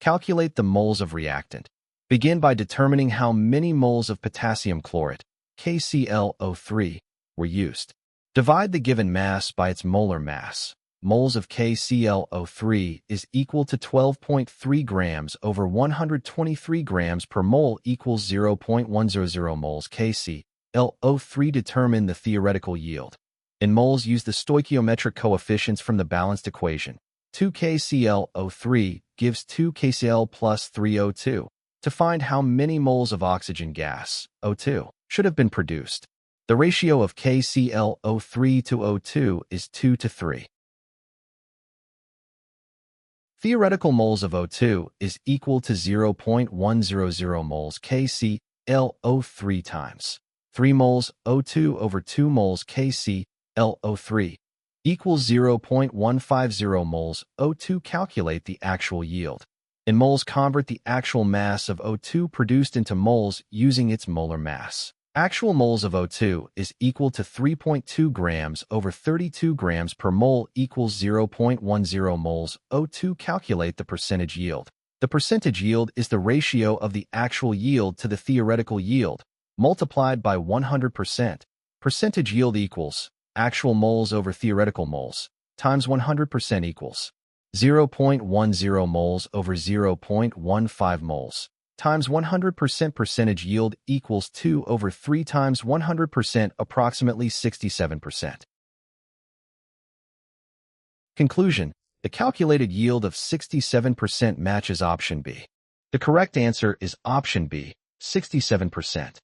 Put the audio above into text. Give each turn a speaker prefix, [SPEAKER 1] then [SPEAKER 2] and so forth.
[SPEAKER 1] Calculate the moles of reactant. Begin by determining how many moles of potassium chlorate, KClO3, were used. Divide the given mass by its molar mass. Moles of KClO3 is equal to 12.3 grams over 123 grams per mole equals 0.100 moles KClO3. Determine the theoretical yield. In moles, use the stoichiometric coefficients from the balanced equation. 2 KClO3 gives 2 KCl plus 3 O2. To find how many moles of oxygen gas, O2, should have been produced. The ratio of KClO3 to O2 is 2 to 3. Theoretical moles of O2 is equal to 0.100 moles KClO3 times 3 moles O2 over 2 moles KClO3 equals 0.150 moles O2. Calculate the actual yield. In moles, convert the actual mass of O2 produced into moles using its molar mass. Actual moles of O2 is equal to 3.2 grams over 32 grams per mole equals 0.10 moles O2. Calculate the percentage yield. The percentage yield is the ratio of the actual yield to the theoretical yield, multiplied by 100%. Percentage yield equals actual moles over theoretical moles times 100% equals 0.10 moles over 0.15 moles times 100%. Percentage yield equals 2 over 3 times 100%, approximately 67%. Conclusion: the calculated yield of 67% matches option B. The correct answer is option B, 67%.